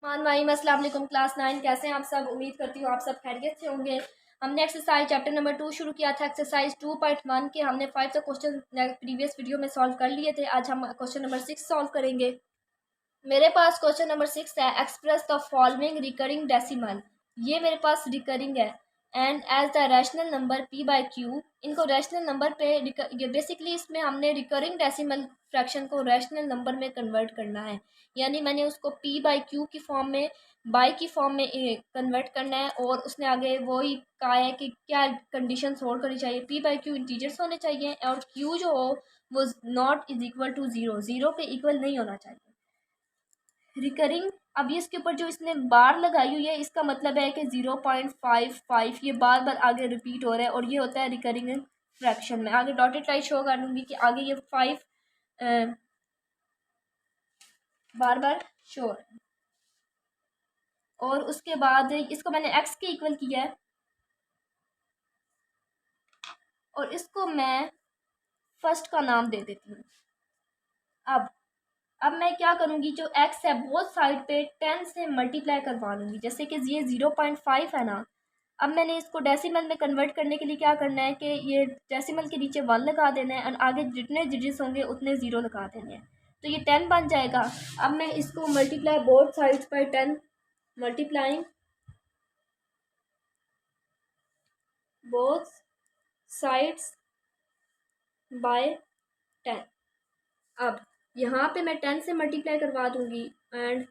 अस्सलाम वालेकुम क्लास 9 कैसे हैं आप सब। उम्मीद करती हूँ आप सब खैरियत से होंगे। हमने एक्सरसाइज चैप्टर नंबर 2 शुरू किया था। एक्सरसाइज 2.1 के हमने 5 तो क्वेश्चन प्रीवियस वीडियो में सॉल्व कर लिए थे। आज हम क्वेश्चन नंबर 6 सॉल्व करेंगे। मेरे पास क्वेश्चन नंबर 6 है, express the following recurring decimal. ये मेरे पास रिकरिंग है and as the rational number p by Q. इनको रैशनल नंबर पे बेसिकली इसमें हमने रिकरिंग डेसिमल फ्रैक्शन को रैशनल नंबर में कन्वर्ट करना है, यानी मैंने उसको p बाई क्यू की फॉर्म में बाई की फॉर्म में कन्वर्ट करना है। और उसने आगे वही कहा है कि क्या कंडीशन होल्ड करनी चाहिए। p बाई क्यू इंटीजर्स होने चाहिए और q जो हो वो not is equal to zero, zero के इक्वल नहीं होना चाहिए। रिकरिंग, अब ये इसके ऊपर जो इसने बार लगाई हुई है इसका मतलब है कि 0.55 ये बार बार आगे रिपीट हो रहा है और ये होता है रिकरिंग फ्रैक्शन में। आगे डॉटेड लाइन शो कर लूँगी कि आगे ये 5 बार बार शो है। और उसके बाद इसको मैंने x के इक्वल किया है और इसको मैं फर्स्ट का नाम दे देती हूँ। अब मैं क्या करूँगी, जो x है बोथ साइड पे 10 से मल्टीप्लाई करवा लूँगी। जैसे कि ये 0.5 है ना, अब मैंने इसको डेसिमल में कन्वर्ट करने के लिए क्या करना है कि ये डेसिमल के नीचे 1 लगा देना है और आगे जितने डिजिट्स होंगे उतने ज़ीरो लगा देने हैं, तो ये 10 बन जाएगा। अब मैं इसको multiply both sides bye 10, multiplying both sides bye 10। अब यहाँ पे मैं 10 से मल्टीप्लाई करवा दूँगी एंड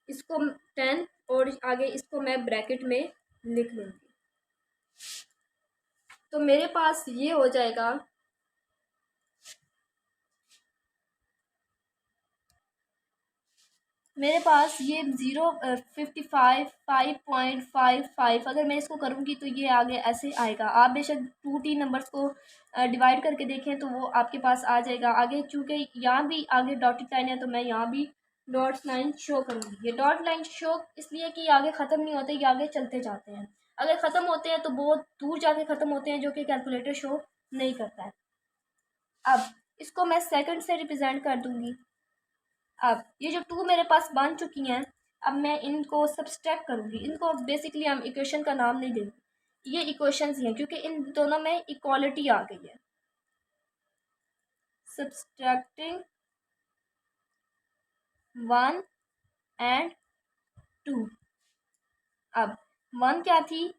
इसको 10 और आगे इसको मैं ब्रैकेट में लिख लूँगी। तो मेरे पास ये हो जाएगा, मेरे पास ये 555 अगर मैं इसको करूँगी तो ये आगे ऐसे आएगा। आप बेशक 2t नंबर्स को डिवाइड करके देखें तो वो आपके पास आ जाएगा। आगे चूँकि यहाँ भी आगे डॉटेड लाइन है तो मैं यहाँ भी डॉट लाइन शो करूँगी। ये डॉट लाइन शो इसलिए कि आगे ख़त्म नहीं होते, ये आगे चलते जाते हैं। अगर ख़त्म होते हैं तो बहुत दूर जाके ख़त्म होते हैं, जो कि कैलकुलेटर शो नहीं करता है। अब इसको मैं सेकंड से रिप्रेजेंट कर दूँगी। अब ये जो 2 मेरे पास बन चुकी हैं, अब मैं इनको सब्सट्रैक्ट करूँगी। इनको बेसिकली हम इक्वेशन का नाम नहीं देंगे, ये इक्वेशंस ही हैं क्योंकि इन दोनों में इक्वालिटी आ गई है। Subtracting 1 and 2। अब 1 क्या थी,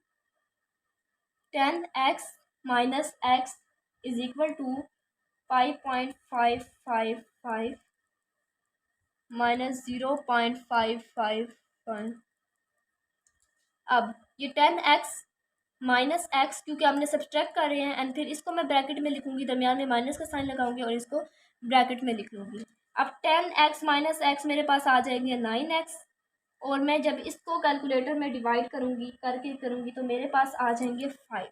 10x minus x is equal to 5.555 minus 0.551। अब ये 10x माइनस एक्स क्योंकि हमने सब्सट्रैक्ट कर रहे हैं एंड फिर इसको मैं ब्रैकेट में लिखूंगी, दरमियान में माइनस का साइन लगाऊंगी और इसको ब्रैकेट में लिख लूँगी। अब 10x माइनस एक्स मेरे पास आ जाएंगे 9x और मैं जब इसको कैलकुलेटर में डिवाइड करूँगी करूँगी तो मेरे पास आ जाएंगे 5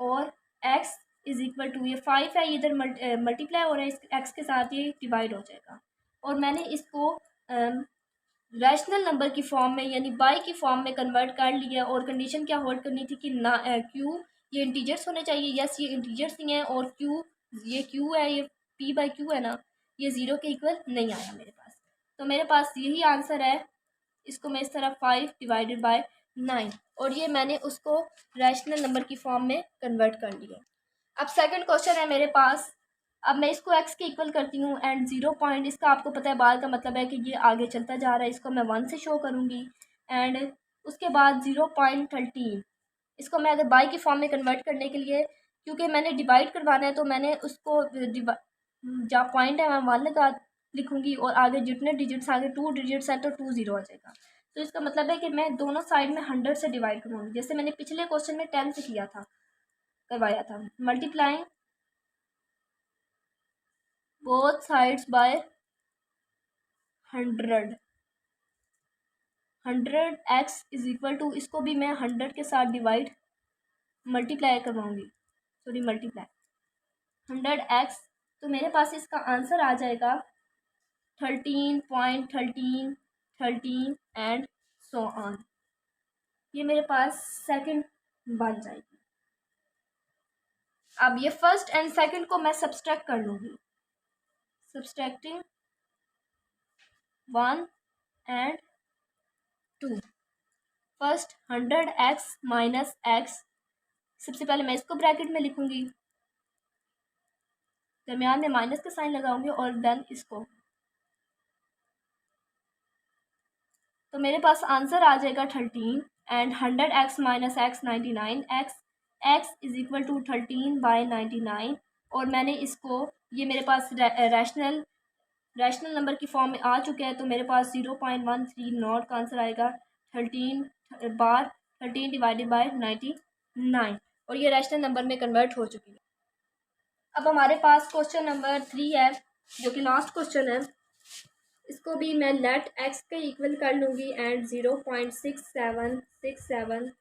और x इज इक्वल टू, ये 5 है, इधर मल्टीप्लाई हो रहा है, इस x के साथ ये डिवाइड हो जाएगा। और मैंने इसको रैशनल नंबर की फॉर्म में यानी बाई की फॉर्म में कन्वर्ट कर लिया। और कंडीशन क्या होल्ड करनी थी कि ना क्यू ये इंटीजर्स होने चाहिए। यस ये इंटीजर्स ही हैं और क्यू ये क्यू है, ये पी बाई क्यू है ना, ये ज़ीरो के इक्वल नहीं आया मेरे पास। तो मेरे पास यही आंसर है। इसको मैं इस तरह 5 डिवाइडेड बाय 9 और ये मैंने उसको रैशनल नंबर की फॉर्म में कन्वर्ट कर लिया। अब सेकंड क्वेश्चन है मेरे पास। अब मैं इसको x के इक्वल करती हूँ एंड 0 पॉइंट, इसका आपको पता है बार का मतलब है कि ये आगे चलता जा रहा है, इसको मैं 1 से शो करूँगी एंड उसके बाद 0.13 इसको मैं अगर बाई की फॉर्म में कन्वर्ट करने के लिए, क्योंकि मैंने डिवाइड करवाना है तो मैंने उसको जहाँ पॉइंट है मैं 1 लगा लिखूँगी और आगे जितने डिजिट्स आगे 2 डिजिट्स हैं तो 2 ज़ीरो आ जाएगा। तो इसका मतलब है कि मैं दोनों साइड में 100 से डिवाइड करूँगी, जैसे मैंने पिछले क्वेश्चन में 10 से किया था, करवाया था। Multiplying both sides by 100, 100x is equal to, इसको भी मैं 100 के साथ डिवाइड मल्टीप्लाई करवाऊँगी, सॉरी मल्टीप्लाई 100x, तो मेरे पास इसका आंसर आ जाएगा 13.13 एंड सो ऑन। ये मेरे पास सेकंड बन जाएगी। अब ये फर्स्ट एंड सेकंड को मैं सब्सट्रैक्ट कर लूँगी। Subtracting 1 and 2। First 100x minus x, सबसे पहले मैं इसको ब्रैकेट में लिखूंगी, दरमियान में माइनस का साइन लगाऊंगी और देन इसको, तो मेरे पास आंसर आ जाएगा 13 and 100x minus x 99x, x is equal to 13/99। और मैंने इसको, ये मेरे पास रैशनल नंबर की फॉर्म में आ चुका है, तो मेरे पास 0.13 नॉट का आंसर आएगा 13 डिवाइडेड बाय 99, और ये रैशनल नंबर में कन्वर्ट हो चुकी है। अब हमारे पास क्वेश्चन नंबर 3 है, जो कि लास्ट क्वेश्चन है। इसको भी मैं लेट x के इक्वल कर लूँगी एंड 0.6767।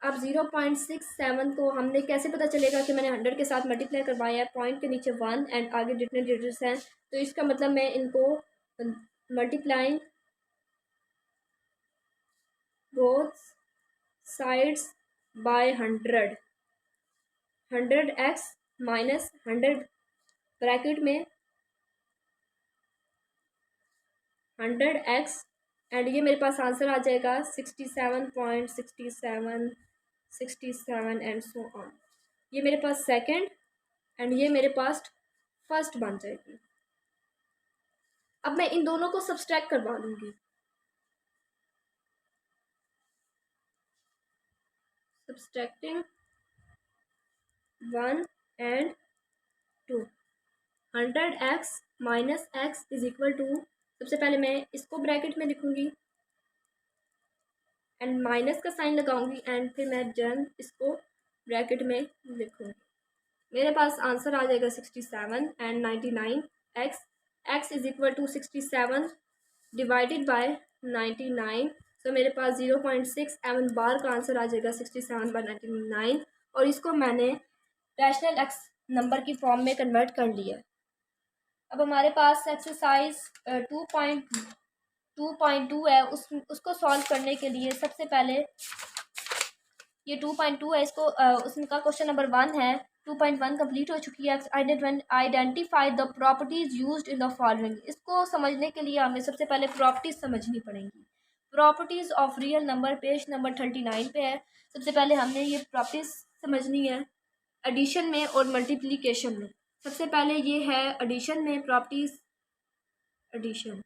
अब 0.67 को हमने कैसे पता चलेगा कि मैंने 100 के साथ मल्टीप्लाई करवाया है, पॉइंट के नीचे 1 एंड आगे जितने डिजिट्स हैं, तो इसका मतलब मैं इनको multiplying both sides bye 100x minus 100 bracket में 100x एंड ये मेरे पास आंसर आ जाएगा 67.6767 एंड सो ऑन। ये मेरे पास सेकंड एंड ये मेरे पास फर्स्ट बन जाएगी। अब मैं इन दोनों को सब्सट्रैक्ट करवा लूँगी, subtracting 1 and 2। 100x minus x is equal to, सबसे पहले मैं इसको ब्रैकेट में लिखूँगी एंड माइनस का साइन लगाऊंगी एंड फिर मैं जन इसको ब्रैकेट में लिखूँगी। मेरे पास आंसर आ जाएगा 67 and 99 x is equal to 67 divided by 99। तो मेरे पास 0.67 बार का आंसर आ जाएगा 67/99, और इसको मैंने रैशनल x नंबर की फॉर्म में कन्वर्ट कर लिया। अब हमारे पास एक्सरसाइज 2.2 है, उसको सॉल्व करने के लिए सबसे पहले ये 2.2 है, इसको उसका क्वेश्चन नंबर 1 है। 2.1 कंप्लीट हो चुकी है। Identify the properties used in the following. इसको समझने के लिए हमें सबसे पहले प्रॉपर्टीज समझनी पड़ेंगी। Properties of real number page number 39 पे है। सबसे पहले हमने ये प्रॉपर्टीज समझनी है एडिशन में और मल्टीप्लिकेशन में। सबसे पहले ये है एडिशन में प्रॉपर्टीज, एडिशन।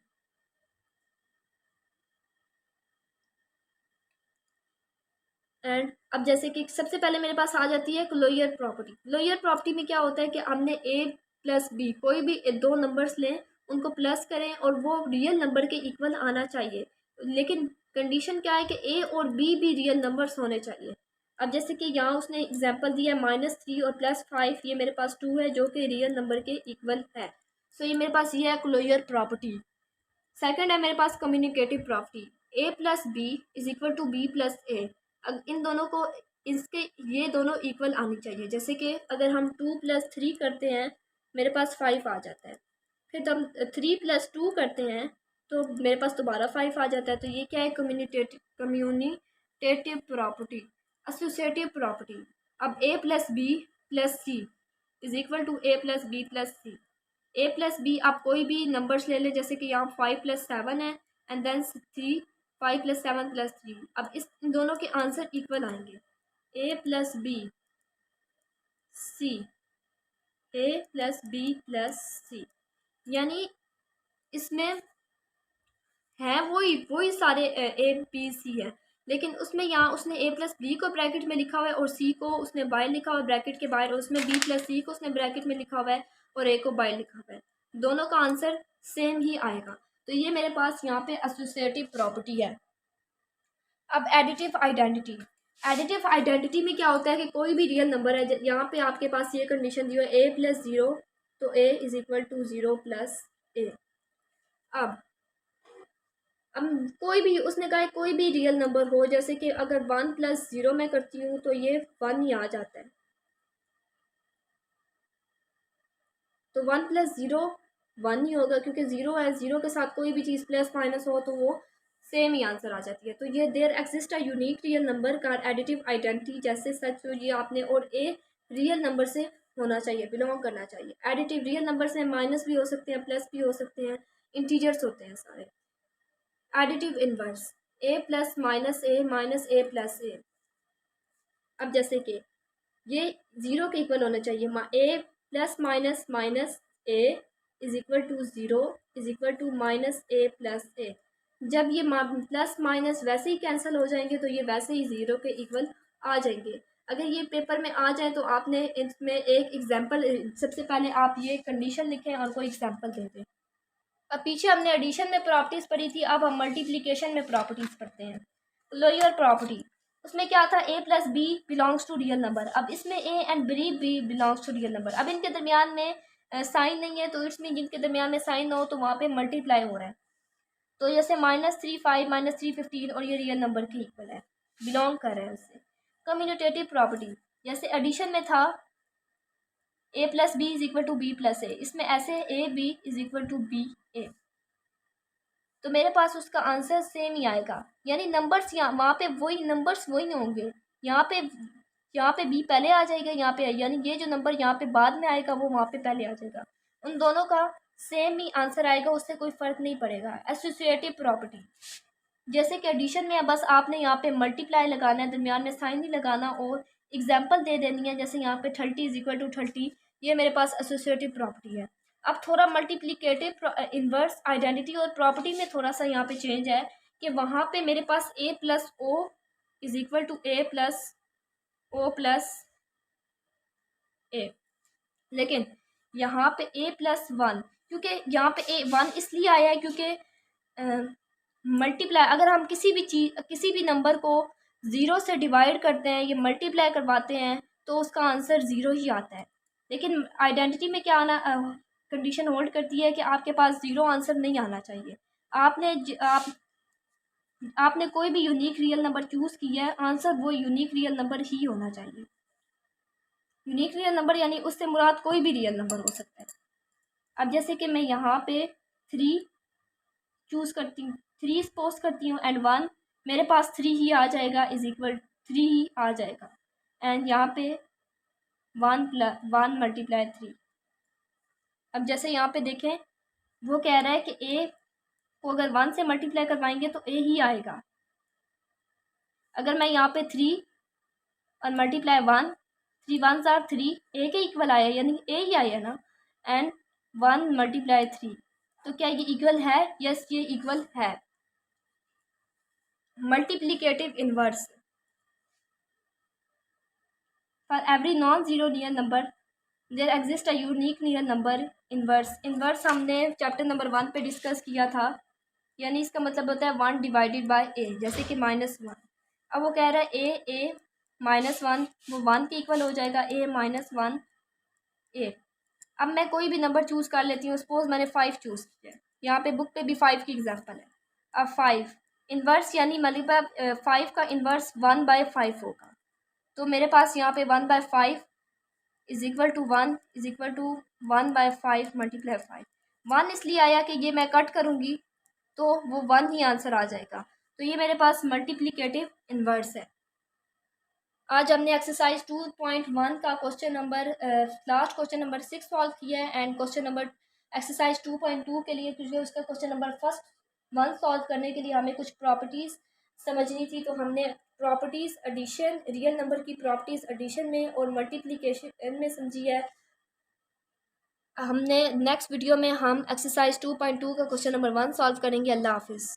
एंड अब जैसे कि सबसे पहले मेरे पास आ जाती है लोअर प्रॉपर्टी। लोअर प्रॉपर्टी में क्या होता है कि हमने a प्लस बी, कोई भी दो नंबर्स लें, उनको प्लस करें और वो रियल नंबर के इक्वल आना चाहिए, लेकिन कंडीशन क्या है कि a और b भी रियल नंबर्स होने चाहिए। अब जैसे कि यहाँ उसने एग्जांपल दिया -3 और +5, ये मेरे पास 2 है जो कि रियल नंबर के इक्वल है। सो ये मेरे पास ये है क्लोजर प्रॉपर्टी। सेकंड है मेरे पास commutative property, a plus B is equal to b plus A. अब इन दोनों को, इसके ये दोनों इक्वल आनी चाहिए। जैसे कि अगर हम 2 + 3 करते हैं, मेरे पास 5 आ जाता है। फिर हम 3 + 2 करते हैं तो मेरे पास दोबारा 5 आ जाता है। तो ये क्या है, कम्युनिटेटिव प्रॉपर्टी। एसोसिएटिव प्रॉपर्टी, अब a plus B plus C is equal to a plus B plus C. a plus B आप कोई भी नंबर्स ले लें, जैसे कि यहाँ 5 + 7 है एंड देन 3, 5 + 7 + 3। अब इन दोनों के आंसर इक्वल आएंगे, a plus B C, a plus B plus C, यानी इसमें है वही सारे ए बी सी है, लेकिन उसमें यहाँ उसने a प्लस बी को ब्रैकेट में लिखा हुआ है और c को उसने बाहर लिखा हुआ है ब्रैकेट के बाहर, और उसमें b प्लस सी को उसने ब्रैकेट में लिखा हुआ है और a को बाहर लिखा हुआ है। दोनों का आंसर सेम ही आएगा। तो ये मेरे पास यहाँ पे एसोसिएटिव प्रॉपर्टी है। अब एडिटिव आइडेंटिटी। एडिटिव आइडेंटिटी में क्या होता है कि कोई भी रियल नंबर है, यहाँ पे आपके पास ये कंडीशन दी है a + 0, तो a is equal to 0 + a। अब कोई भी, उसने कहा है कोई भी रियल नंबर हो, जैसे कि अगर 1 + 0 मैं करती हूँ तो ये 1 ही आ जाता है, तो 1 + 0 1 ही होगा, क्योंकि 0 है, 0 के साथ कोई भी चीज़ प्लस माइनस हो तो वो सेम ही आंसर आ जाती है। तो ये there exist a unique real number का एडिटिव आइडेंटिटी, जैसे सच हो ये आपने, और ए रियल नंबर से होना चाहिए, बिलोंग करना चाहिए। एडिटिव रियल नंबर से माइनस भी हो सकते हैं, प्लस भी हो सकते हैं, इंटीजर्स होते हैं सारे। Additive inverse A plus minus A plus A. अब जैसे कि ये ज़ीरो के इक्वल होना चाहिए, A plus minus A is equal to zero is equal to minus A plus A. जब ये प्लस माइनस वैसे ही कैंसिल हो जाएंगे तो ये वैसे ही ज़ीरो के इक्वल आ जाएंगे। अगर ये पेपर में आ जाए तो आपने इसमें एक एग्जांपल, सबसे पहले आप ये कंडीशन लिखें और कोई एग्जांपल दे दें। अब पीछे हमने एडिशन में प्रॉपर्टीज़ पढ़ी थी, अब हम मल्टीप्लिकेशन में प्रॉपर्टीज़ पढ़ते हैं। लोअर प्रॉपर्टी, उसमें क्या था, A plus B belongs to real number. अब इसमें A and B belongs to real number. अब इनके दरमियान में साइन नहीं है, तो इसमें जिनके दरमियान में साइन ना हो तो वहाँ पे मल्टीप्लाई हो रहा है। तो जैसे -3 5 -3 15 और ये रियल नंबर के इक्वल है, बिलोंग कर रहे हैं उससे। कम्यूटेटिव प्रॉपर्टी, जैसे एडिशन में था A plus B is equal to B plus A, इसमें ऐसे A B is equal to B A, तो मेरे पास उसका आंसर सेम ही आएगा। यानी नंबर्स यहाँ वहाँ पे वही नंबर्स वही होंगे, यहाँ पे बी पहले आ जाएगा यहाँ पे, यानी ये जो नंबर यहाँ पे बाद में आएगा वो वहाँ पे पहले आ जाएगा। उन दोनों का सेम ही आंसर आएगा, उससे कोई फ़र्क नहीं पड़ेगा। एसोसिएटिव प्रॉपर्टी, जैसे कि एडिशन में बस आपने यहाँ पे मल्टीप्लाई लगाना है, दरमियान में साइन नहीं लगाना, और एग्जाम्पल दे देनी है। जैसे यहाँ पे 30 इज इक्वल टू 30, ये मेरे पास एसोसिएटिव प्रॉपर्टी है। अब थोड़ा मल्टीप्लिकेटिव इन्वर्स आइडेंटिटी और प्रॉपर्टी में थोड़ा सा यहाँ पे चेंज है कि वहाँ पे मेरे पास A plus O is equal to A plus O plus A, लेकिन यहाँ पे ए प्लस वन, क्योंकि यहाँ पे ए वन इसलिए आया है क्योंकि मल्टीप्लाई, अगर हम किसी भी नंबर को ज़ीरो से डिवाइड करते हैं, ये मल्टीप्लाई करवाते हैं, तो उसका आंसर ज़ीरो ही आता है। लेकिन आइडेंटिटी में क्या आना कंडीशन होल्ड करती है कि आपके पास ज़ीरो आंसर नहीं आना चाहिए। आपने कोई भी यूनिक रियल नंबर चूज़ किया है, आंसर वो यूनिक रियल नंबर ही होना चाहिए। यूनिक रियल नंबर यानी उससे मुराद कोई भी रियल नंबर हो सकता है। अब जैसे कि मैं यहाँ पे 3 चूज़ करती हूँ, 3 सपोज करती हूँ एंड 1, मेरे पास 3 ही आ जाएगा, इज इक्वल 3 ही आ जाएगा। एंड यहाँ पे 1 मल्टीप्लाई 3। अब जैसे यहाँ पे देखें, वो कह रहा है कि ए को अगर 1 से मल्टीप्लाई करवाएंगे तो ए ही आएगा। अगर मैं यहाँ पे 3 और मल्टीप्लाई 1, 3 1 ज़ार 3, ए के इक्वल आया, यानी ए ही आया ना। एंड 1 मल्टीप्लाई 3, तो क्या ये इक्वल है? यस, ये इक्वल है। Multiplicative inverse, for every non zero real number there exist a unique real number inverse. Inverse हमने चैप्टर नंबर 1 पे डिस्कस किया था, यानी इसका मतलब होता है 1 डिवाइडेड बाय ए, जैसे कि -1। अब वो कह रहा है ए -1, वो 1 के इक्वल हो जाएगा, ए -1 ए। अब मैं कोई भी नंबर चूज़ कर लेती हूँ, सपोज मैंने 5 चूज़ किया, यहाँ पे बुक पे भी 5 की एग्जांपल है। अब 5 इन्वर्स यानी मतलब 5 का इन्वर्स 1/5 होगा, तो मेरे पास यहाँ पे 1/5 is equal to 1 is equal to 1/5 multiply 5। 1 इसलिए आया कि ये मैं कट करूँगी तो वो 1 ही आंसर आ जाएगा, तो ये मेरे पास मल्टीप्लिकेटिव इन्वर्स है। आज हमने एक्सरसाइज 2.1 का question number last question number 6 solve किया है, एंड क्वेश्चन नंबर एक्सरसाइज 2.2 के लिए क्योंकि उसका क्वेश्चन नंबर फर्स्ट 1 सॉल्व करने के लिए हमें कुछ प्रॉपर्टीज़ समझनी थी, तो हमने प्रॉपर्टीज़ एडिशन, रियल नंबर की प्रॉपर्टीज़ एडिशन में और मल्टीप्लिकेशन में समझी है। हमने नेक्स्ट वीडियो में हम एक्सरसाइज 2.2 का क्वेश्चन नंबर 1 सॉल्व करेंगे। अल्लाह हाफिज़।